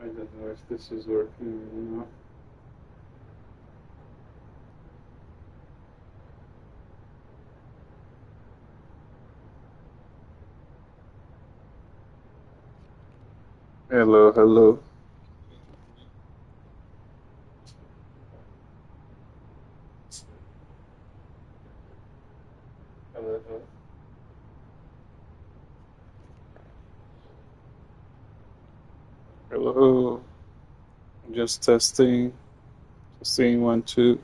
I don't know if this is working or not. Hello, hello. Hello, hello. Hello. Just testing. Testing 1, 2.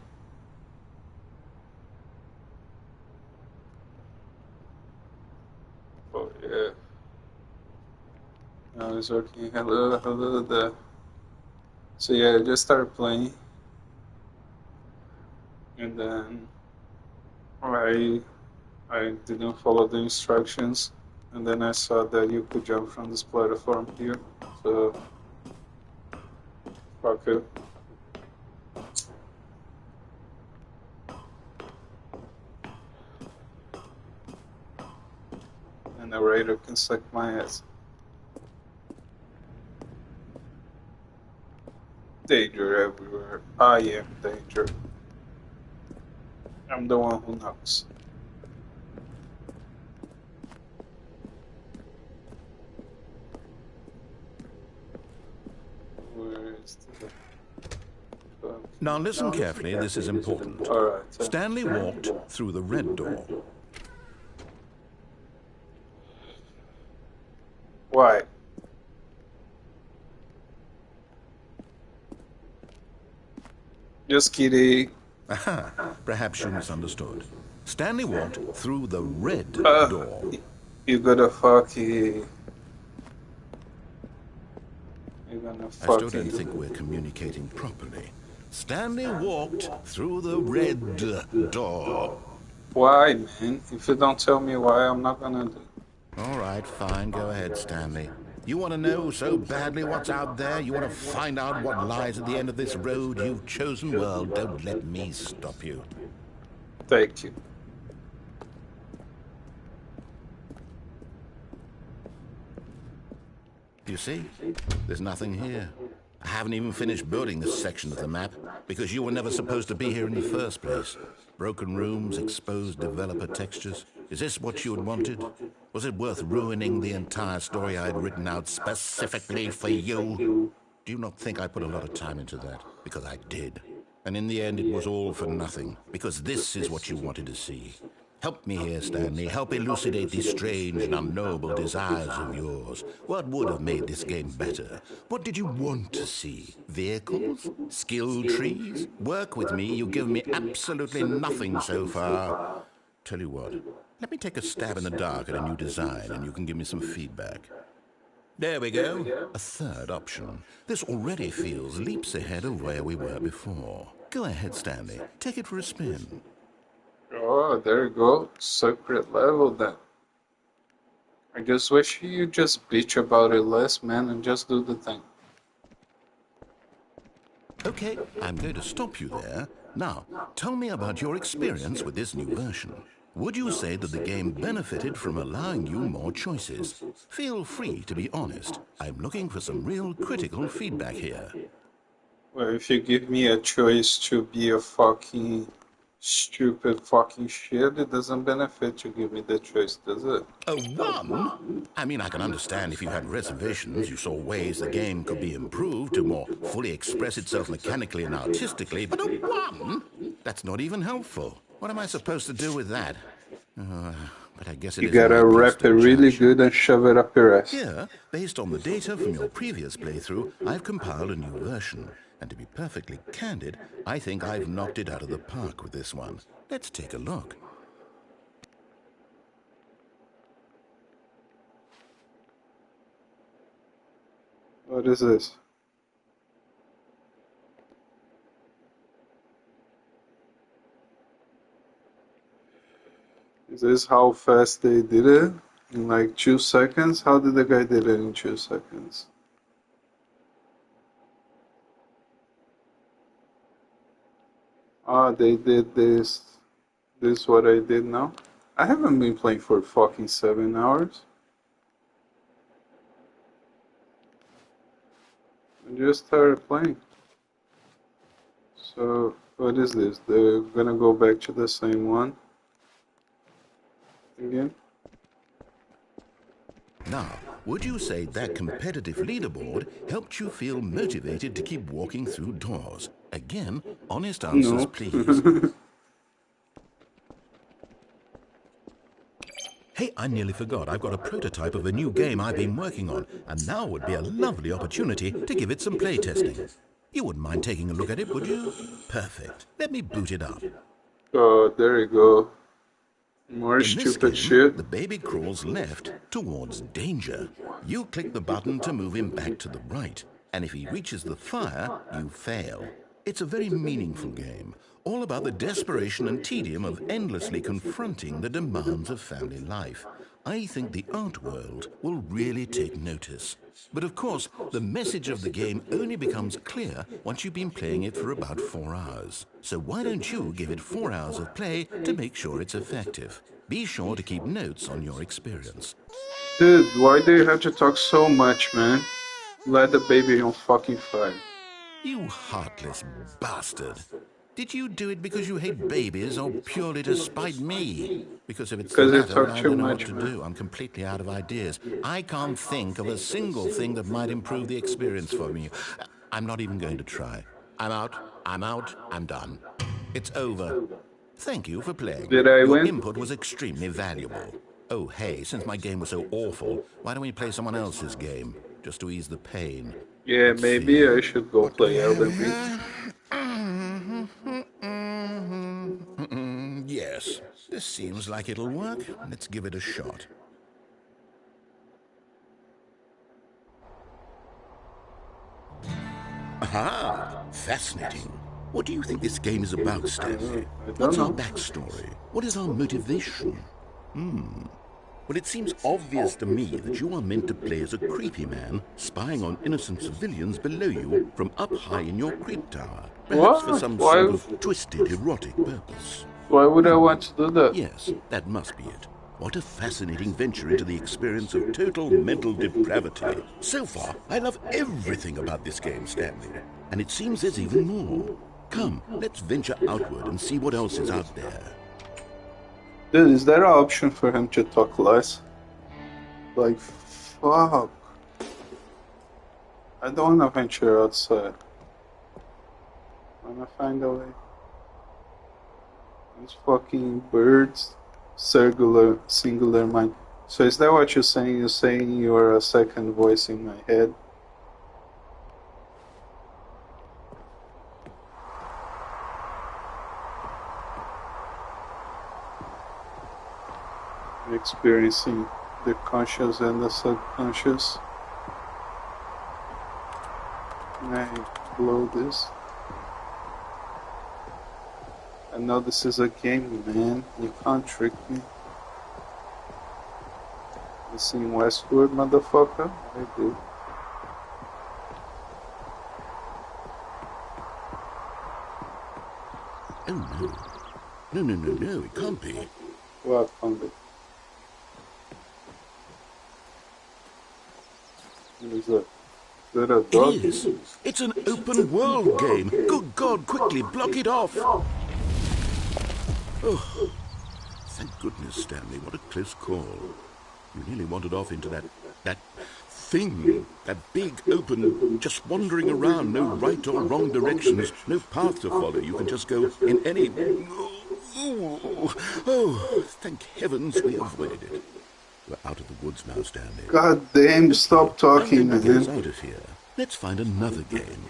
Oh yeah. Now it's working. Hello, hello there. So yeah, I just started playing, and then I I didn't follow the instructions, and then I saw that you could jump from this platform here. So fuck it. The narrator can suck my ass. Danger everywhere. I am danger. I'm the one who knocks. Where is the... Now listen carefully, this is important. Alright. Stanley walked through the red door. Why? Just kidding. Aha, perhaps you misunderstood. Stanley walked through the red door. You gotta fucking... You're gonna I still don't think we're communicating properly. Stanley walked through the red door. Why, man? If you don't tell me why, I'm not gonna do. All right, fine. Go ahead, Stanley. You want to know so badly what's out there? You want to find out what lies at the end of this road you've chosen? Well, don't let me stop you. Thank you. You see? There's nothing here. I haven't even finished building this section of the map, because you were never supposed to be here in the first place. Broken rooms, exposed developer textures. Is this what you had wanted? Was it worth ruining the entire story I had written out specifically for you? Do you not think I put a lot of time into that? Because I did. And in the end, it was all for nothing, because this is what you wanted to see. Help me here, Stanley. Help elucidate these strange and unknowable desires of yours. What would have made this game better? What did you want to see? Vehicles? Skill trees? Work with me. You give me absolutely nothing so far. Tell you what, let me take a stab in the dark at a new design, and you can give me some feedback. There we go. A third option. This already feels leaps ahead of where we were before. Go ahead, Stanley. Take it for a spin. Oh, there you go. Secret level then. I just wish you just bitch about it less, man, and just do the thing. Okay, I'm going to stop you there. Now, tell me about your experience with this new version. Would you say that the game benefited from allowing you more choices? Feel free to be honest. I'm looking for some real critical feedback here. Well, if you give me a choice to be a fucking stupid fucking shit, it doesn't benefit to give me the choice, does it? A 1? I mean, I can understand if you had reservations, you saw ways the game could be improved to more fully express itself mechanically and artistically, but a 1? That's not even helpful. What am I supposed to do with that? But I guess it You isn't gotta my place wrap it to really judge. good and shove it up your ass. Here, based on the data from your previous playthrough, I've compiled a new version. And to be perfectly candid, I think I've knocked it out of the park with this one. Let's take a look. What is this? Is this how fast they did it? In like 2 seconds? How did the guy did it in 2 seconds? Ah, they did this. This is what I did now. I haven't been playing for fucking 7 hours. I just started playing. So, what is this? They're gonna go back to the same one again? Now, would you say that competitive leaderboard helped you feel motivated to keep walking through doors? Again, honest answers, No. please. Hey, I nearly forgot. I've got a prototype of a new game I've been working on, and now would be a lovely opportunity to give it some playtesting. You wouldn't mind taking a look at it, would you? Perfect. Let me boot it up. Oh, there you go. More In this stupid game, shit. the baby crawls left towards danger. You click the button to move him back to the right, and if he reaches the fire, you fail. It's a very meaningful game, all about the desperation and tedium of endlessly confronting the demands of family life. I think the art world will really take notice. But of course, the message of the game only becomes clear once you've been playing it for about 4 hours. So why don't you give it 4 hours of play to make sure it's effective? Be sure to keep notes on your experience. Dude, why do you have to talk so much, man? Let the baby on fucking fire. You heartless bastard. Did you do it because you hate babies or purely to spite me? Because if it's the Because you latter, then talk I too don't know what much, to man. do. I'm completely out of ideas. I can't think of a single thing that might improve the experience for me. I'm not even going to try. I'm out. I'm out. I'm done. It's over. Thank you for playing. Did I Your win? input was extremely valuable. Oh, hey, since my game was so awful, why don't we play someone else's game? Just to ease the pain. Yeah, Let's maybe see. I should go What do we play have Elden Ring. here? Yes, this seems like it'll work. Let's give it a shot. Aha! Fascinating. What do you think this game is about, Stanley? I don't What's our know. backstory? What is our motivation? Well, it seems obvious to me that you are meant to play as a creepy man spying on innocent civilians below you from up high in your creep tower, perhaps for What? some sort Why? of twisted erotic purpose. Why would I want to do that? Yes, that must be it. What a fascinating venture into the experience of total mental depravity. So far, I love everything about this game, Stanley. And it seems there's even more. Come, let's venture outward and see what else is out there. Dude, is there an option for him to talk less? Like, fuck. I don't want to venture outside. I want to find a way. These fucking birds. Singular mind. So is that what you're saying? You're saying you're a second voice in my head? Experiencing the conscious and the subconscious. Can I blow this? I know this is a game, man. You can't trick me. You seen Westwood, motherfucker? I do. Oh, no. No, it can't be. What found it? What is that? Is that a dog? It is. It's an open world game. Good God, quickly, block it off. Oh, thank goodness, Stanley. What a close call. You nearly wandered off into that thing. That big, open, just wandering around. No right or wrong directions. No path to follow. You can just go in any... Oh, thank heavens we avoided it. We're out of the woods now, Stanley. God damn, stop talking, I'm going to get us man. out of here. Let's find another game.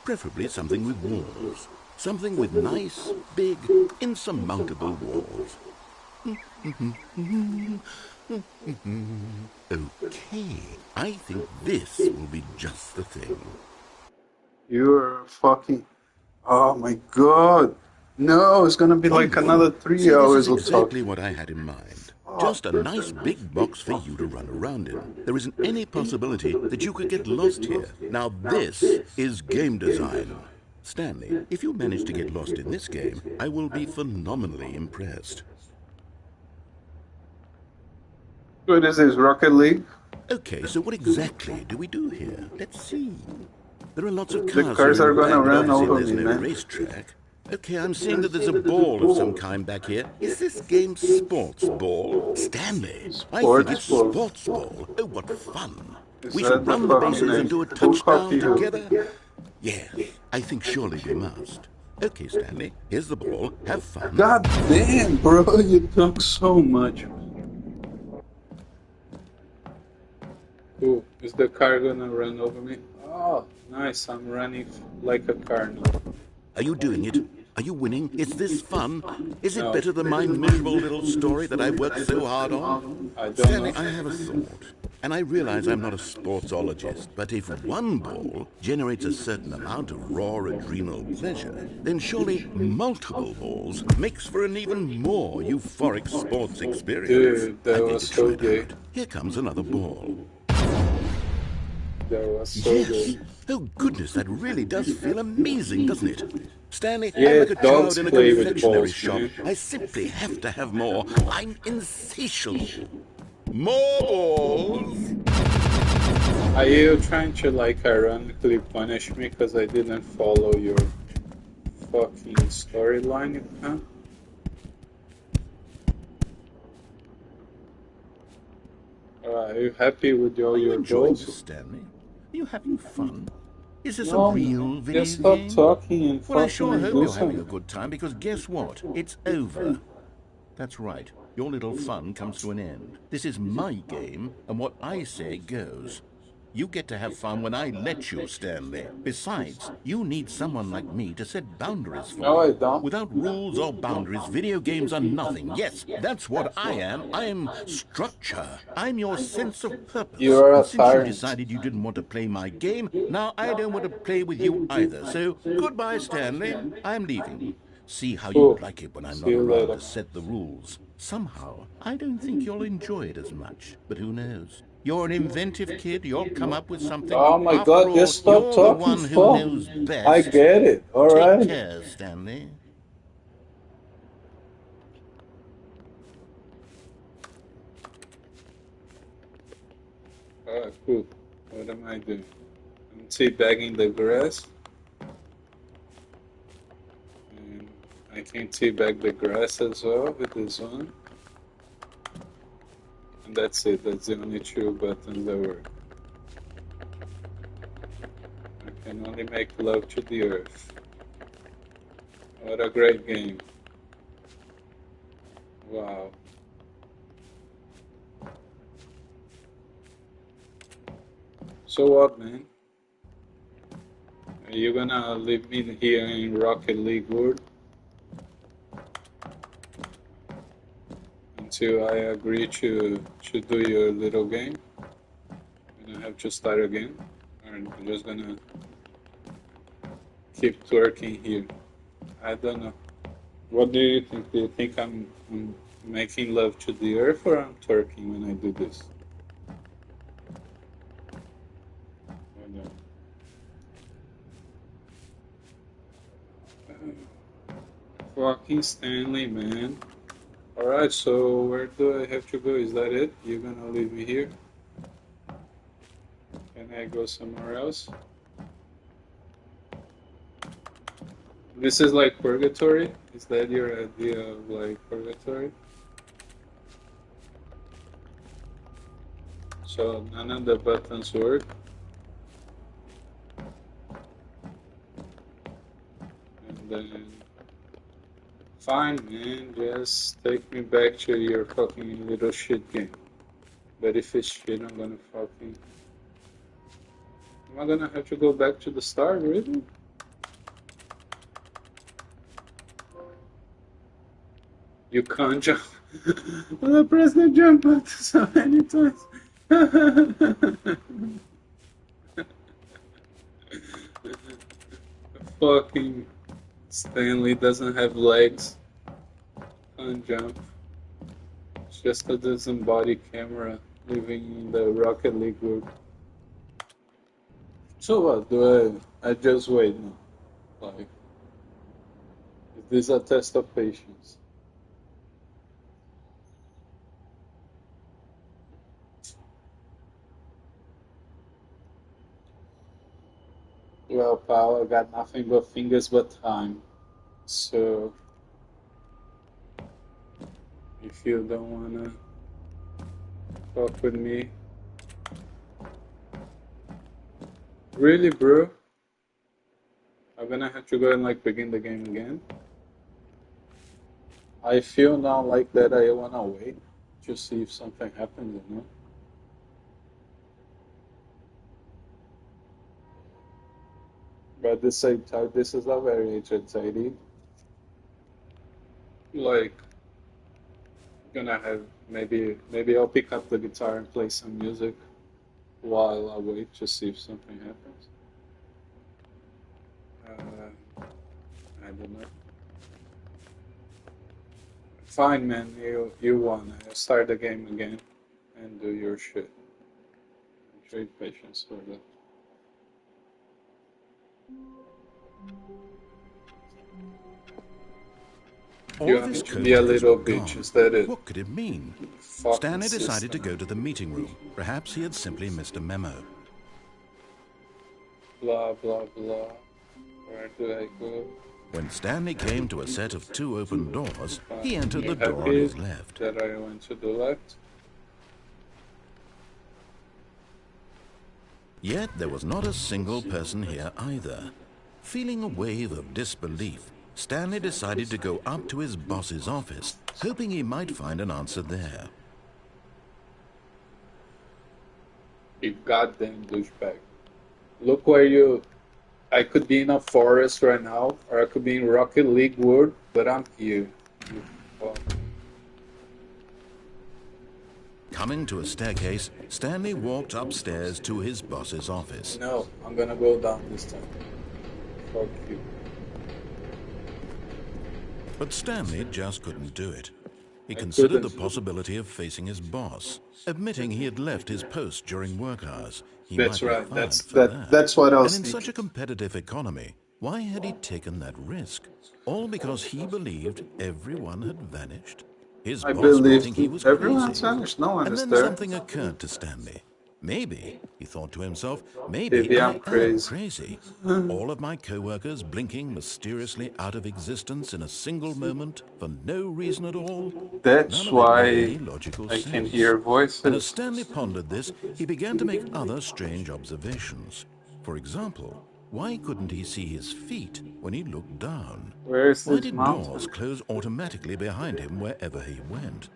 Preferably something with walls. Something with nice, big, insurmountable walls. Okay, I think this will be just the thing. You're fucking... Oh my god. No, it's gonna be like Wonderful. another 3 See, this hours is of exactly talking. what I had in mind. Just a nice big box for you to run around in. There isn't any possibility that you could get lost here. Now this is game design. Stanley, if you manage to get lost in this game, I will be phenomenally impressed. What is this, Rocket League? Okay, so what exactly do we do here? Let's see. There are lots of The cars cars here are in gonna black, but run obviously over there's me, no man. racetrack. Okay, I'm seeing that there's a ball of some kind back here. Is this game sports ball? Stanley, I think it's Sports ball. sports ball. Oh, what fun. Is We that should the run the fucking bases and name? do a Who touchdown copy who? together. Yes, I think surely we must. Okay, Stanley, here's the ball. Have fun. God damn, bro, you talk so much. Ooh, is the car gonna run over me? Oh, nice, I'm running like a car now. Are you doing it? Are you winning? Is this fun? Is it No. better than my miserable little story that I worked so hard on? I don't Stanley, know. I have a thought. And I realize I'm not a sportsologist, but if one ball generates a certain amount of raw adrenal pleasure, then surely multiple balls makes for an even more euphoric sports experience. Dude, that I'm going was to try so it gay. out. Here comes another ball. That was so Yes. gay. Oh, goodness, that really does feel amazing, doesn't it? Stanley, I'm Yeah, like a child dogs in a play with confectionery balls, shop. man. I simply have to have more. I'm insatiable. More balls? Are you trying to like ironically punish me because I didn't follow your fucking storyline, huh? Are you happy with all Are you your enjoying this, goals? Stanley? Are you having fun? Is this a No, real man. video Just stop game? talking and Well, I sure fucking hope do you're having a something. good time, because guess what? It's over. That's right. Your little fun comes to an end. This is my game, and what I say goes. You get to have fun when I let you, Stanley. Besides, you need someone like me to set boundaries for No, I you. don't. Without rules or boundaries, video games are nothing. Yes, that's what I am. I'm structure. I'm your sense of You purpose. are And a since you tyrant. decided you didn't want to play my game, now I don't want to play with you either. So, goodbye, Stanley. I'm leaving. See how you Cool. like it when I'm See not you around later. to set the rules. Somehow, I don't think you'll enjoy it as much. But who knows? You're an inventive kid. You'll come up with something. Oh my After god, all, just stop you're the talking, one who fuck. knows I best. get it, Take alright? care, Stanley. Ah, cool. What am I doing? I'm teabagging the grass. And I can teabag the grass as well with this one. And that's it. That's the only two buttons that work. I can only make love to the earth. What a great game. Wow. So what, man? Are you gonna leave me here in Rocket League World until I agree to do your little game? And I have to start again? Or I'm just gonna keep twerking here? I don't know. What do you think? Do you think I'm making love to the earth or I'm twerking when I do this? I don't know. Fucking Stanley, man. Alright, so where do I have to go? Is that it? You're gonna leave me here? Can I go somewhere else? This is like purgatory? Is that your idea of like purgatory? So none of the buttons work? And then... Fine, man, just take me back to your fucking little shit game. But if it's shit, I'm gonna fucking... Am I gonna have to go back to the start, really? You can't jump. I pressed the jump button so many times. Fucking Stanley doesn't have legs. Can't jump. It's just a disembodied camera living in the Rocket League group. So what? Do I just wait now? Like, is this a test of patience? Well, pal, I got nothing but fingers but time. So, if you don't wanna talk with me, really, bro, I'm gonna have to go and like begin the game again. I feel now like that I wanna wait to see if something happens, you know? But at the same time, this is a very entertaining. Like, gonna have maybe I'll pick up the guitar and play some music while I wait to see if something happens. I don't know. Fine, man. You won. I'll start the game again and do your shit. Trade patience for that. All You of his need to be a co-workers were little bitch. gone. Is that it? What could it mean? Fucking Stanley decided to system. go to the meeting room. Perhaps he had simply missed a memo. Blah blah blah. Where do I go? When Stanley came to a set of 2 open doors, he entered You the door on happy his left. that I went to the left? Yet there was not a single person here either. Feeling a wave of disbelief, Stanley decided to go up to his boss's office, hoping he might find an answer there. You goddamn douchebag. Look where you. I could be in a forest right now, or I could be in Rocket League World, but I'm here. You fuck. Coming to a staircase, Stanley walked upstairs to his boss's office. No, I'm gonna go down this time. Fuck you. But Stanley just couldn't do it. He I considered the couldn't. possibility of facing his boss, admitting he had left his post during work hours. He That's might be right. fired for that. That's what I And was in such thinking. a competitive economy, why had he taken that risk? All because he believed everyone had vanished? His I boss would believe think he was everyone's crazy. vanished. No one And is then there. something occurred to Stanley. Maybe, he thought to himself, maybe Maybe I'm I am crazy. crazy. All of my co-workers blinking mysteriously out of existence in a single moment for no reason at all. None That's of it made why any logical I can sense. hear And as voices. Stanley pondered this, he began to make other strange observations. For example, why couldn't he see his feet when he looked down? Where is Why this did doors mountain? close automatically behind him wherever he went?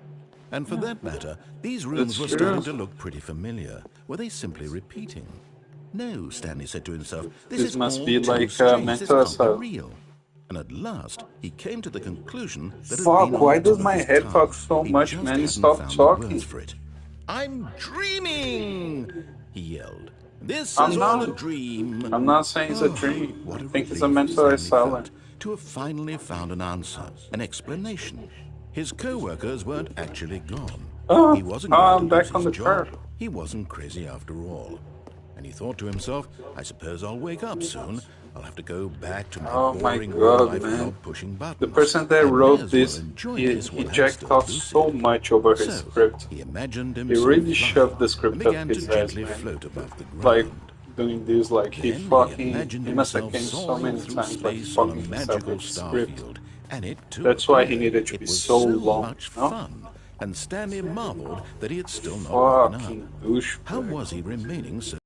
And for that matter, these That's rooms were true. starting to look pretty familiar. Were they simply repeating? No, Stanley said to himself, this This is must all be too like a strange. This mental can't be asylum. real. And at last, he came to the conclusion that had been Fuck, on why the does tip of my his head talk tongue. so He much, just man? hadn't Stop found the words talking. for it. I'm dreaming, he yelled. This is I'm all a not. dream. I'm not saying it's a Oh, dream. I what a think it's a relief mental Stanley asylum. felt to have finally found an answer, an explanation. His co-workers weren't actually gone. Oh, He wasn't going to I'm lose back on his the car. job. He wasn't crazy after all. And he thought to himself, I suppose I'll wake up soon. I'll have to go back to my Oh my boring god, real-life man. job pushing The buttons. person that I may wrote as well this, enjoy he, this he while I'm jacked still off so lucid. much over his So, script. he imagined He himself really flying shoved the and script up began to his ass, gently man. float above the Like, ground. doing this, like, Then he imagined he must have himself came so soaring many through times, like, space on a fucking himself magical with the script. starfield, and it too That's why he appeared. needed to It be was so so long, much no? fun, and Stanley marveled that he had still not woken up. Fucking How douchebag. was he remaining so?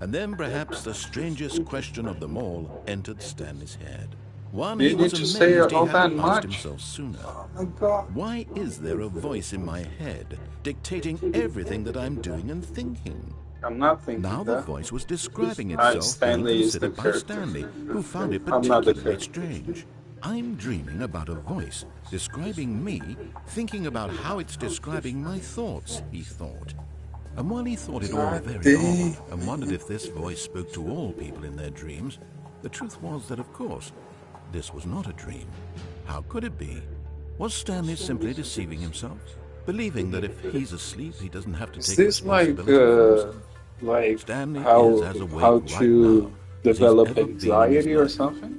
And then perhaps the strangest question of them all entered Stanley's head. One You he was need to say amazed he all that hadn't asked much? himself sooner. Oh my god. Why is there a voice in my head dictating everything that I'm doing and thinking? I'm not thinking Now the that. voice was describing itself being Stanley is the considered by character. Stanley, who found it I'm not the particularly character. strange. I'm dreaming about a voice describing me, thinking about how it's describing my thoughts, he thought. And while he thought it all God very damn. odd and wondered if this voice spoke to all people in their dreams, the truth was that, of course, this was not a dream. How could it be? Was Stanley simply deceiving himself, believing that if he's asleep, he doesn't have to Is take this responsibility for himself? like Stanley is how as awake how right to now as he's develop ever been in his anxiety or life. something?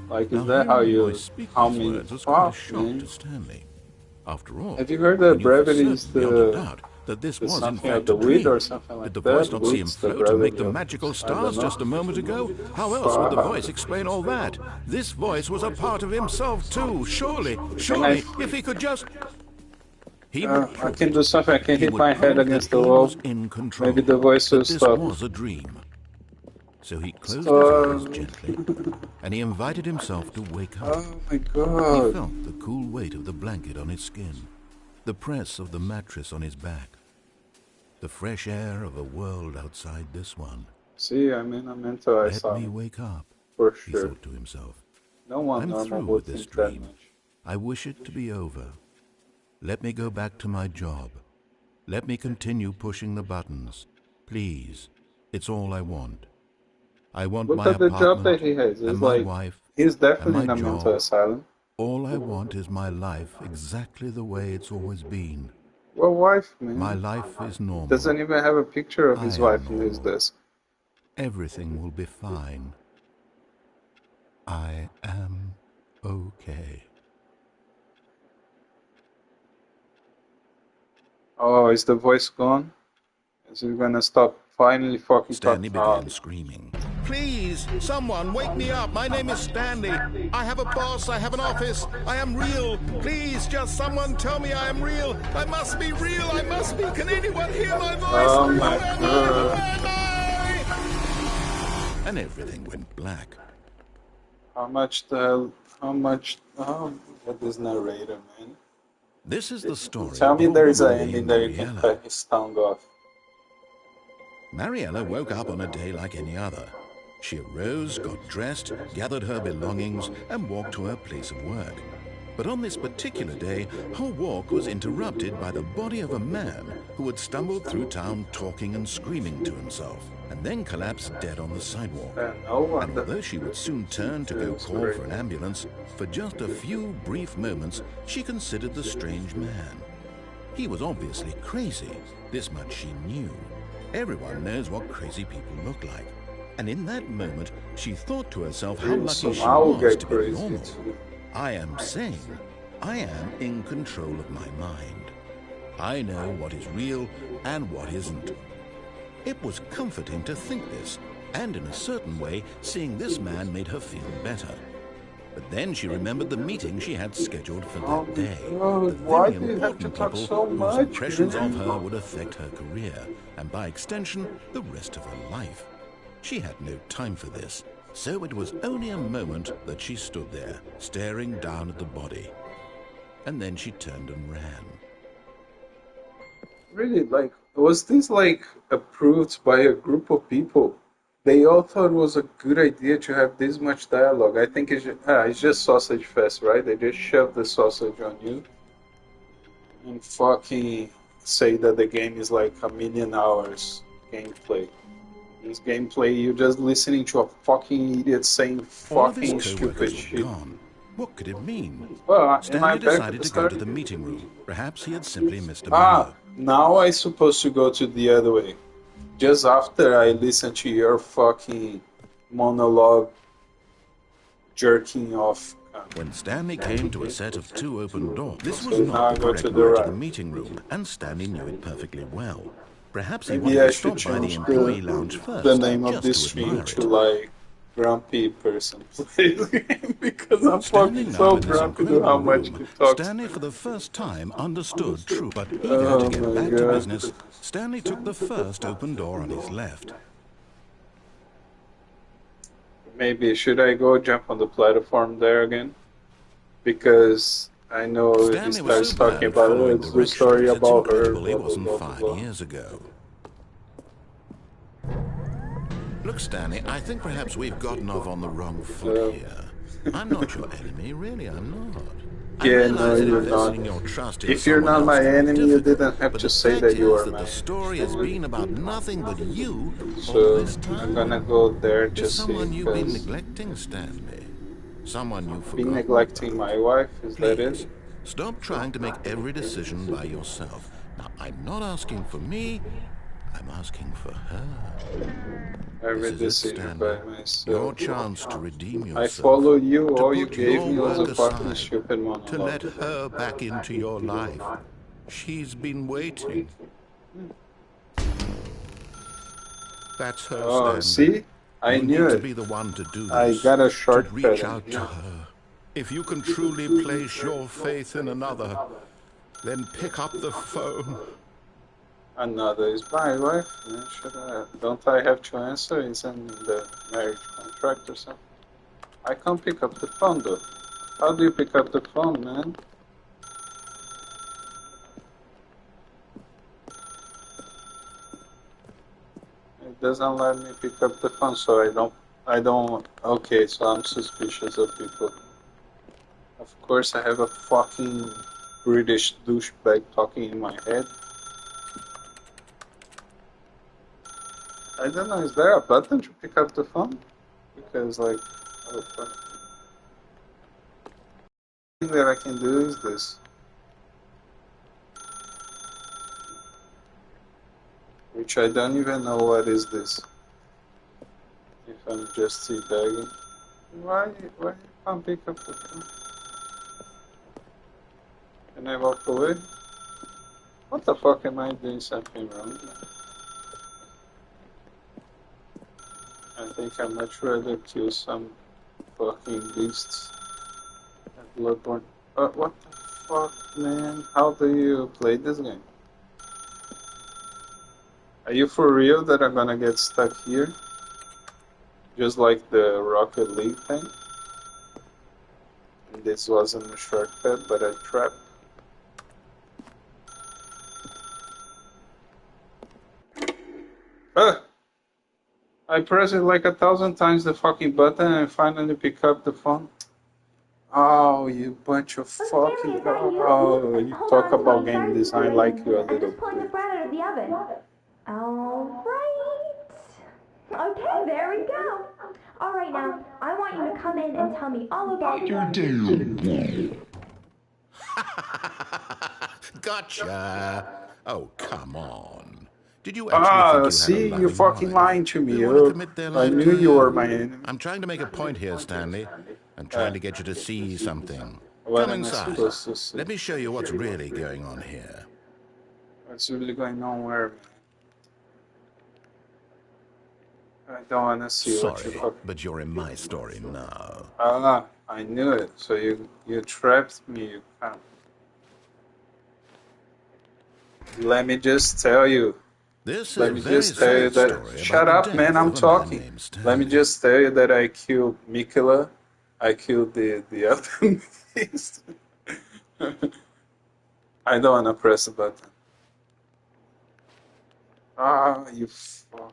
Like, is Now, that how hearing the you voice speak how these many words was quite a fuck, shock man? to Stanley. After all, Have you heard he that knew for brevity is certain, beyond a the doubt, that this There's was in something of fact the a weed or dream. something like Did the that. voice not see him Weeds, the float and make the brother of... magical I stars don't just a know. moment ago? How else would the voice explain all that? This voice was a part of himself too. Surely, Can I... surely, if he could just... He would I prove can it. do something. I can He hit my would head prove that against the he wall. was in Maybe control, the voice will that this stop. was a dream. So he closed his Stop. eyes gently, and he invited himself to wake up. Oh my He god. felt the cool weight of the blanket on his skin, the press of the mattress on his back, the fresh air of a world outside this one. See, I'm in a mental Let me asylum. wake up, For he sure. thought to himself. No one I'm normal through would with this think that dream. much. I wish it to be over. Let me go back to my job. Let me continue pushing the buttons. Please, it's all I want. I want Look my at the job apartment that he has. and It's my like, wife he's and definitely my in a mental job. asylum. All I want is my life exactly the way it's always been. What wife, My man? life is normal. Doesn't even have a picture of I his am wife in his normal. desk. Everything will be fine. I am okay. Oh, is the voice gone? Is he gonna stop? Finally fucking Stanley talking. began screaming. Please, someone wake me up. My name is Stanley. I have a boss. I have an office. I am real. Please, just someone tell me I am real. I must be real. I must be. Can anyone hear my voice? Oh my Who am god. I? And everything went black. How much the hell? How much? Oh, what is narrator, man? This is the story Tell of me a there is an woman ending named that you can Mariella. cut his tongue off. Mariella woke up on a day like any other. She arose, got dressed, gathered her belongings, and walked to her place of work. But on this particular day, her walk was interrupted by the body of a man who had stumbled through town talking and screaming to himself, and then collapsed dead on the sidewalk. No And one. although she would soon turn to go call for an ambulance, for just a few brief moments, she considered the strange man. He was obviously crazy. This much she knew. Everyone knows what crazy people look like. And in that moment, she thought to herself how lucky she was to be normal. I am sane. I am in control of my mind. I know what is real and what isn't. It was comforting to think this, and in a certain way, seeing this man made her feel better. But then she remembered the meeting she had scheduled for that day. The Why very do you have to important talk people so whose much? impressions of her would affect her career, and by extension, the rest of her life. She had no time for this, so it was only a moment that she stood there, staring down at the body. And then she turned and ran. Really, like, was this like approved by a group of people? They all thought it was a good idea to have this much dialogue. I think it's just sausage fest, right? They just shove the sausage on you and fucking say that the game is like a million hours gameplay. This gameplay, you're just listening to a fucking idiot saying All of his fucking stupid co-workers were shit. gone. What could it mean? Well, am I Stanley back at decided the to go to start? the meeting room. Perhaps he had simply missed a Ah, memo. now I supposed to go to the other way. Just after I listen to your fucking monologue jerking off. When Stanley came to a set of 2 open doors, this was So now I not the go correct to the way to the right. meeting room, and Stanley knew it perfectly well. Perhaps he Maybe wanted I to should stop by the change employee lounge the first, name of just this to stream admire to it. like grumpy person plays game because I'm Standing fucking now so in this grumpy to how incredible much room, he talks. Stanley for the first time understood true. But eager Oh to get my back to god. business, Stanley took the first open door on his left. Maybe should I go jump on the platform there again? Because I know he Stanley was starts so talking bad at about following it's the story directions, it's about her, incredible he blah blah wasn't blah 5 blah. years ago. Look, Stanley, I think perhaps we've gotten off on the wrong foot here. I'm not your enemy, really, I'm not. I Yeah, no, realize that you're investing not. your trust in If you're someone not else my can be enemy, you difficult, didn't have but to the say fact that you is are that my the story has enemy. been about nothing but you all So this I'm gonna time. go there to There's see someone you've been because neglecting, Stanley. Someone you've been forgotten neglecting about. my wife, is that Please, it? stop trying to make every decision by yourself. Now, I'm not asking for me, I'm asking for her. Every This is it, decision Stanley. by myself. Your chance to redeem I yourself. followed you, To all you put gave your me was work a fucking aside. stupid To let monologue. her back into your life. She's been waiting. That's her, Oh, Stanley. see? I You knew need to it. be the one to do I this, got a to shortcut reach in out to here. her. If you can truly place your faith in another, then pick up the phone. Another is my wife. Don't I have to answer? It's in the marriage contract or something. I can't pick up the phone though. How do you pick up the phone, man? It doesn't let me pick up the phone, so I don't, okay, so I'm suspicious of people. Of course I have a fucking British douchebag talking in my head. I don't know, is there a button to pick up the phone? Because like, oh fuck. The thing that I can do is this. Which I don't even know what is this. If I'm just teabagging. Why you can't pick up the phone? Can I walk away? What the fuck, am I doing something wrong? I think I'd much rather kill some fucking beasts at Bloodborne. What the fuck, man? How do you play this game? Are you for real that I'm gonna get stuck here? Just like the Rocket League thing? And this wasn't a shortcut, but a trap. Ah! I press it like 1,000 times the fucking button and finally pick up the phone. Oh, you bunch of fucking. Oh, you talk about game design like you're a little bitch. Bread out of the oven. All right. Okay, there we go. All right, now, I want you to come in and tell me all about your day. Gotcha. Oh, come on. Did you actually think Ah, you had a see, you loving fucking wife lying to who me. want to Oh, commit their I life to knew you were my you? enemy. I'm trying to make a point here, Stanley. I'm trying to get you to see something. What Come am I inside. supposed to see? Let me show you what's really going on here. What's really going on where, man? I don't wanna see what you Sorry, fuck. but you're in my story now. Ah, I knew it. So you trapped me. You can't. Let me just tell you. This is Let a me very just tell you sad that. story about Shut the up, man. death I'm of a man talking. named Let me Stanley. just tell you that I killed Mikela. I killed the other beast. I don't wanna press the button. Ah, you fuck.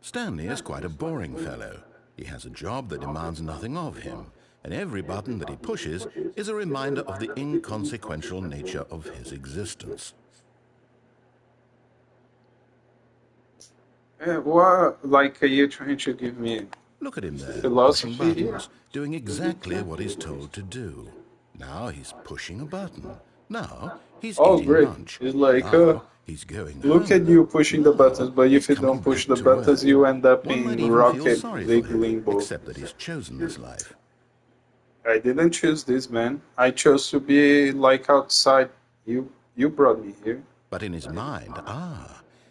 Stanley is quite a boring fellow. He has a job that demands nothing of him, and every button that he pushes is a reminder of the inconsequential nature of his existence. What? Like, are you trying to give me Look at him there, pushing philosophy here? buttons, doing exactly what he's told to do. Now he's pushing a button. Now he's Oh, eating great. lunch. It's like, Now he's going look at home. you pushing the buttons, Now but he's if you coming don't push back the to buttons, Earth. you end up One might in even feel Rocket sorry for League him, Limbo. except that he's chosen this life. I didn't choose this, man. I chose to be like outside. You brought me here. But in his mind,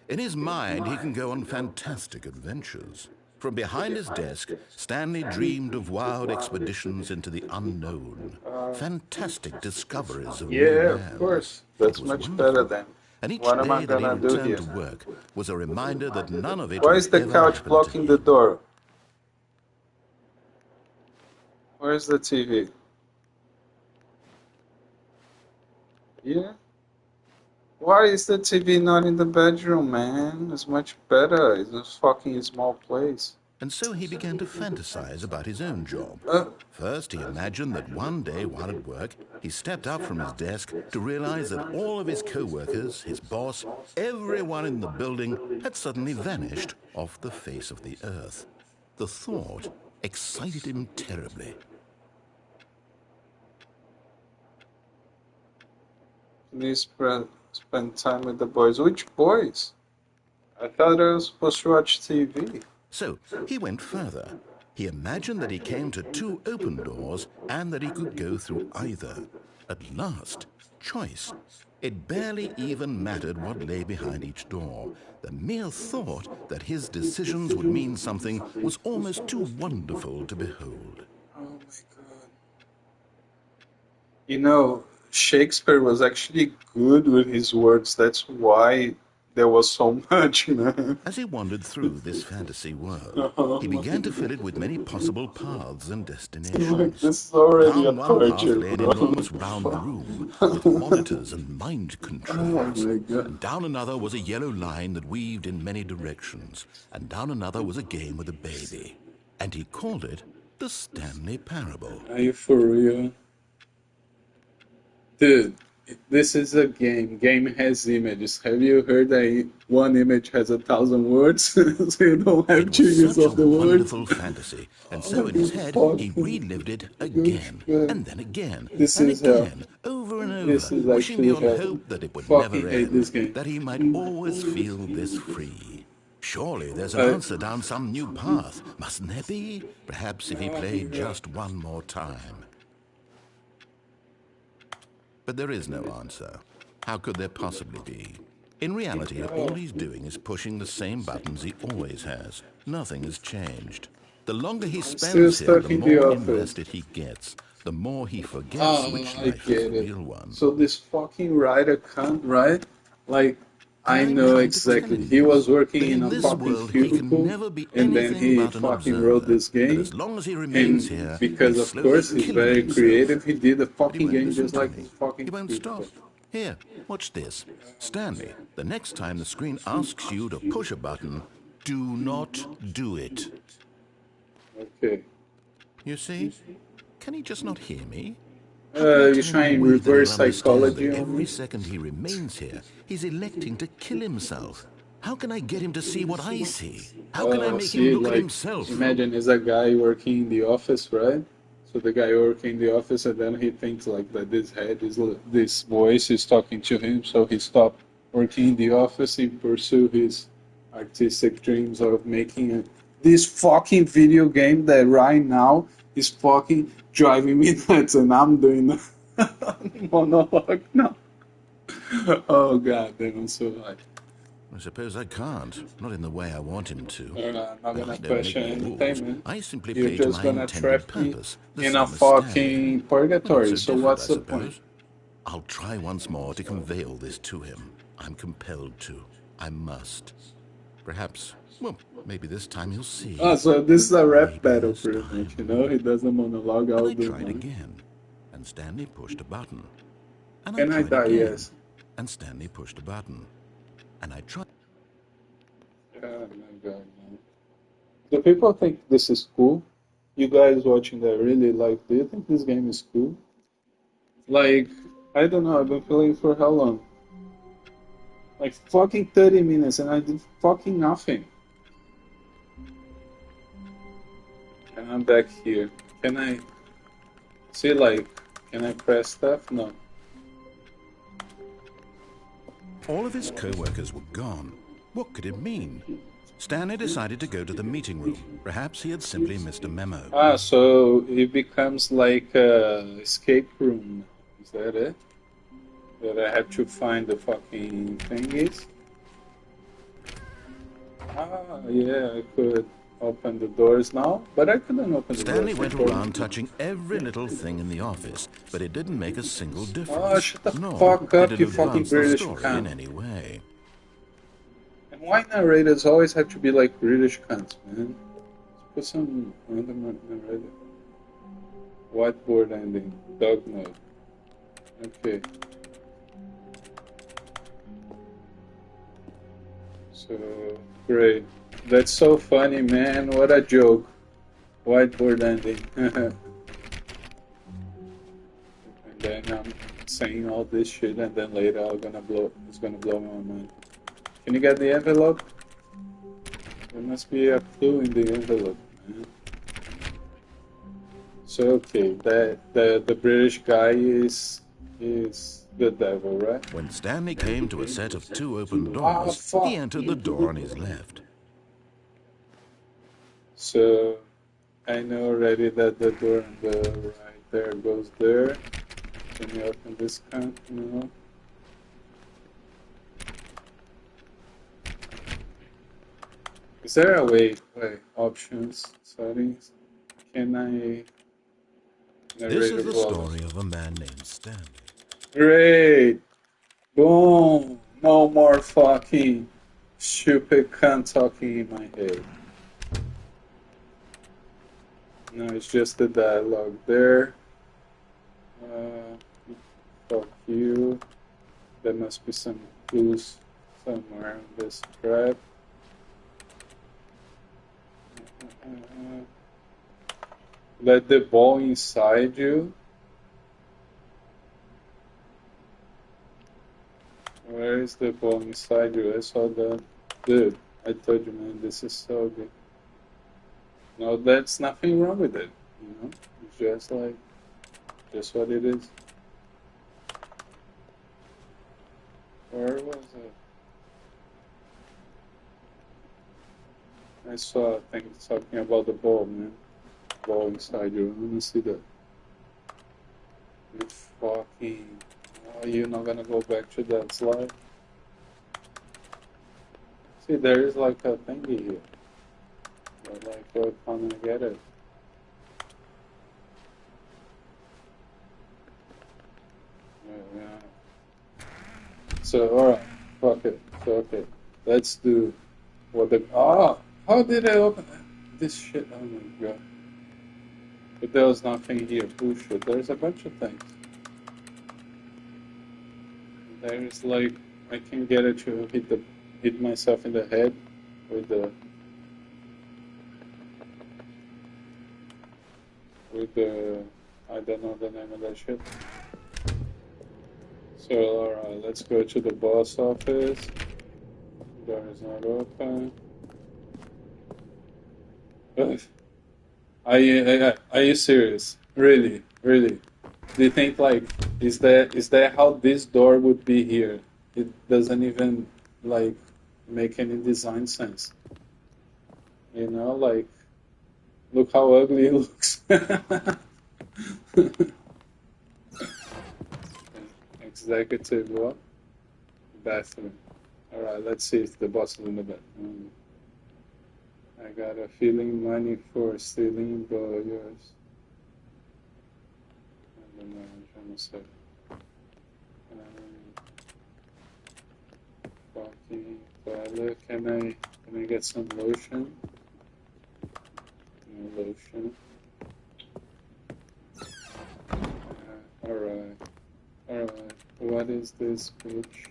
in his mind he can go on fantastic adventures. From behind his desk, Stanley dreamed of wild expeditions into the unknown, fantastic discoveries of new Yeah, of lands. course. It That's was much better wonderful. then. And each What am I day that he gonna do returned here? to work was a reminder that none of it Why would is the ever couch happen to blocking the him. door? Where's the TV? Yeah? Why is the TV not in the bedroom, man? It's much better. It's a fucking small place. And so he began to fantasize about his own job. Uh, First, he imagined that one day while at work, he stepped up from his desk to realize that all of his co-workers, his boss, everyone in the building had suddenly vanished off the face of the earth. The thought excited him terribly. please spend time with the boys. Which boys? I thought I was supposed to watch TV. So he went further. He imagined that he came to two open doors and that he could go through either. At last, choice. It barely even mattered what lay behind each door. The mere thought that his decisions would mean something was almost too wonderful to behold. Oh my god. You know, Shakespeare was actually good with his words. That's why there was so much, man. As he wandered through this fantasy world, Oh he my began to god. fill it with many possible paths and Like, destinations. this is already a Down one path torture, lay an bro. enormous round room with monitors and mind Oh controls. my god. And down another was a yellow line that weaved in many directions. And down another was a game with a baby. And he called it the Stanley Parable. Are you for real? Dude, this is a game. Game has images. Have you heard that one image has 1,000 words? So you don't have It to was use such all a the words? wonderful fantasy, and Oh, so in his this head he fucking relived it again, douchebag. and then again, This and is hell. again, over and This over, is wishing actually beyond hell. hope that it would Fucking never hate end, this game. that he might always feel this free. Surely there's an I, answer down some new path, mustn't there be? Perhaps if he played just one more time. But there is no answer. How could there possibly be? In reality, all he's doing is pushing the same buttons he always has. Nothing has changed. The longer he I'm still spends here, the stuck in the more office. invested he gets. The more he forgets Oh, which I life is the get it. real one. So this fucking writer can't write? Like, And I I'm know trying to tell exactly. him He was this, working that in in a this fucking world he can cubicle, never be and then anything he but an fucking wrote observer. this That game. as long as he remains And here, because, he's of slowly course, he's killing very himself. creative, he did a But he fucking won't game listen just to like me. the fucking He won't stop. cubicle. Here, watch this. Stanley, the next time the screen asks you to push a button, do not do it. Okay. You see? Can he just not hear me? How can I You're tell him in a trying way that he'll reverse understand psychology that on every me? second he remains here, he's electing to kill himself? How can I get him to see what I see? How can I make him See, look at like, himself? imagine is a guy working in the office, right? So the guy working in the office, and then he thinks like that this head is this voice is talking to him, so he stopped working in the office and pursue his artistic dreams of making this fucking video game that right now is fucking driving me nuts, and I'm doing the monologue now. Oh god damn, I'm so high. I suppose I can't. Not in the way I want him to. I'm not But gonna I don't make question the anything, rules. man. I simply You're play to just my gonna intended trap me purpose, the in a same as Stanley. fucking We're not purgatory, so so different, I what's the point? suppose. I'll try once more to convey all this to him. I'm compelled to. I must. Perhaps, well, maybe this time he'll Oh, see. so this is a rap Maybe battle this pretty much, you time. know? He does a monologue, And I'll I do tried mine. again, and Stanley pushed a button. And I Can I tried die? again, Yes. and Stanley pushed a button. And I tried. Oh my god, man. Do people think this is cool? You guys watching that really like, do you think this game is cool? Like, I don't know, I've been playing for how long? Like fucking 30 minutes and I did fucking nothing. And I'm back here. Can I see like, can I press stuff? No. All of his co-workers were gone. What could it mean? Stanley decided to go to the meeting room. Perhaps he had simply missed a memo. Ah, so it becomes like a escape room. Is that it? That I have to find the fucking thingies? Ah, yeah, I could open the doors now, but I couldn't open the Stanley doors went before. around touching every little thing in the office, but it didn't make a single Oh, difference. shut the Nor fuck did up, it you fucking advance the British story cunt. in any way. And why narrators always have to be like British cunts, man? Let's put some random narrator. Whiteboard ending. Dog mode. Okay. So, great. That's so funny, man. What a joke. Whiteboard ending. And then I'm saying all this shit, and then later it's gonna blow my mind. Can you get the envelope? There must be a clue in the envelope, man. So okay, the British guy is the devil, right? When Stanley came to a set of two open Ah, doors, fuck. he entered the door on his left. So I know already that the door on the right there goes there. Can you open this can? No. Is there a way? Wait, options, settings. Can I This narrate a is the volume? story of a man named Stanley. Great! Boom! No more fucking stupid cunt talking in my head. No, it's just the dialogue there. Fuck you. There must be some clues somewhere on this crap. Let the ball inside you. Where is the ball inside you? I saw that. Dude, I told you, man, this is so good. No, that's nothing wrong with it. You know, it's just like, just what it is. Where was it? I saw a thing talking about the ball, man. Ball inside you. I wanna see that. You fucking. Oh, you're not gonna go back to that slide? See, there is like a thingy here. But like, we're gonna get it. Yeah. So, alright. Fuck it. So, okay. Let's do what the. Ah! How did I open this shit? Oh my god. But there was nothing here. Bullshit. There's a bunch of things. There's like, I can get it to hit myself in the head with the I don't know the name of that shit. So alright, let's go to the boss office. Door is not open. Ugh. Are you serious? Really? Really? Do you think like is that how this door would be here? It doesn't even like make any design sense. You know, like look how ugly it looks. Executive what? Bathroom. Alright, let's see if the boss is in the bathroom. I got a feeling money for stealing yours. I don't know, I'm trying to say. Fucking toilet. Can I get some lotion? No lotion. Alright. Alright. What is this bitch?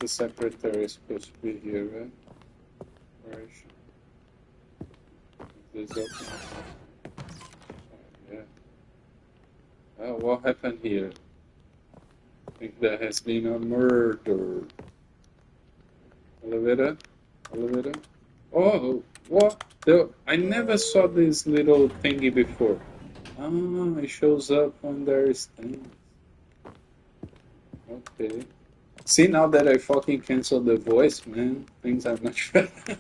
The secretary is supposed to be here, right? Where is she? Is this open? Oh, yeah. Oh, what happened here? I think there has been a murder. Elevator? Elevator? Oh, what? I never saw this little thingy before. Ah, it shows up when there is things. Okay. See, now that I fucking canceled the voice, man, things are much better.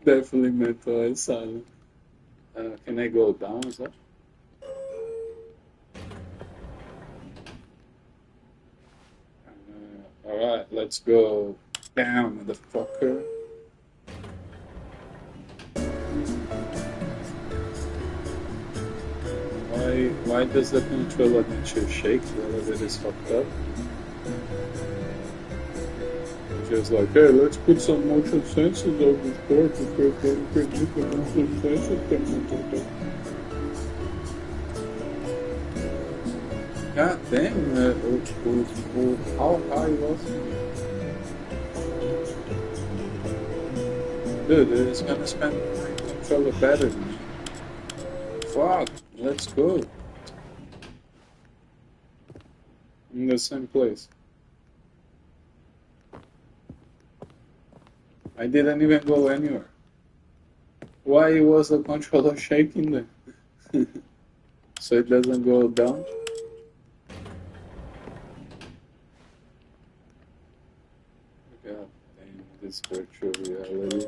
Definitely mental silent. Can I go down as well? Alright, let's go down, motherfucker. Why does the controller make you shake? Whether it is fucked up? Just like, hey, let's put some motion sensors on this board because then we can do the motion sensors. God damn, how high was it? Dude, it's gonna spend my controller better than me. Fuck, let's go. In the same place. I didn't even go anywhere. Why was the controller shaking then? So it doesn't go down? God damn, this virtual reality.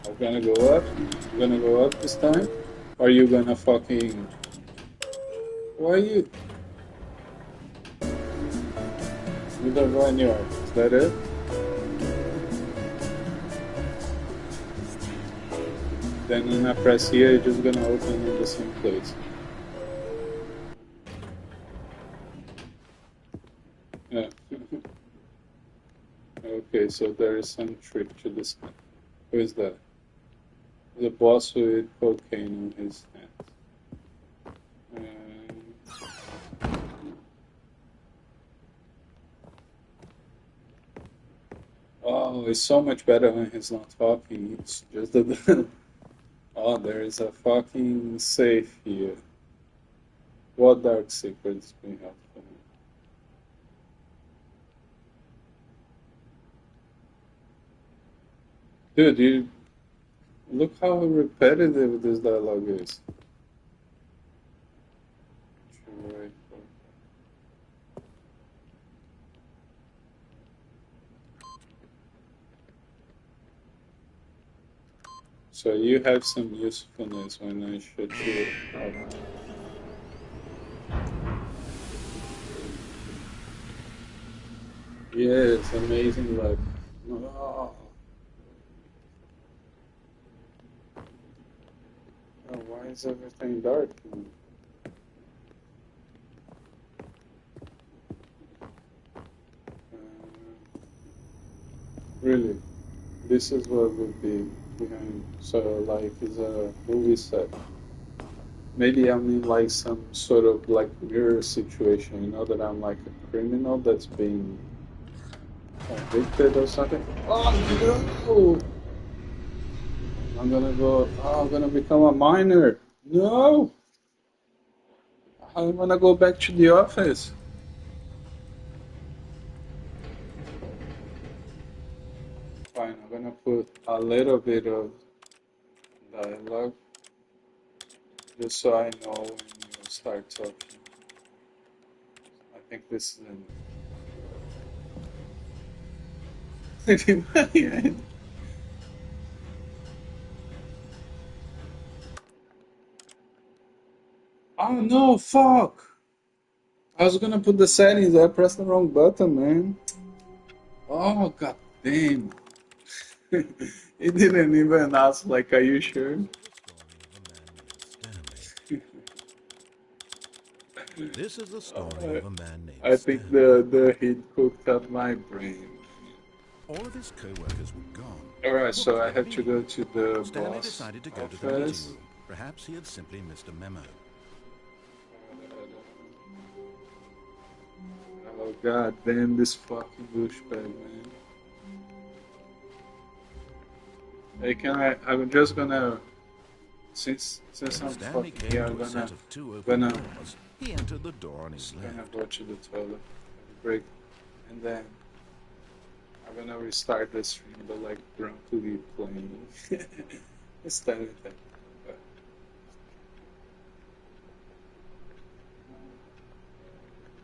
I'm gonna go up. I'm gonna go up this time. Are you gonna fucking... Why you... You don't go anywhere. Is that it? Then when I press here, it's just gonna open in the same place. Yeah. Okay, so there is some trick to this. Who is that? The boss with cocaine on his hands. Oh, it's so much better when he's not talking. It's just that. Oh, there is a fucking safe here. What dark secrets we have for me? Dude, you look how repetitive this dialogue is. So you have some usefulness when I shoot you up. Yes, amazing luck. Oh. Oh, why is everything dark? Really, this is what would be behind. So, like, it's a movie set. Maybe I'm in like some sort of Black Mirror situation. You know that I'm like a criminal that's being convicted or something. Oh no! I'm gonna go. Oh, I'm gonna become a miner. No! I'm gonna go back to the office. Fine, I'm gonna put a little bit of dialogue just so I know when you start talking. I think this is an... Oh no, fuck! I was gonna put the settings, I pressed the wrong button, man. Oh, god damn. It didn't even ask, like, are you sure? This is the story of a man named I think Stanley. the heat cooked up my brain. All of his co-workers were gone. Alright, What so could I it have to be? go to the Stanley boss decided to go to the meeting office. room. Perhaps he had simply missed a memo. Oh god damn this fucking douchebag, man. Hey, I'm just gonna, since When I'm Stanley fucking came here, to a set of two open gonna, doors, he entered the door on his just gonna left. go to the toilet, break, and then I'm gonna restart the stream, but like grumpily playing. Stanley,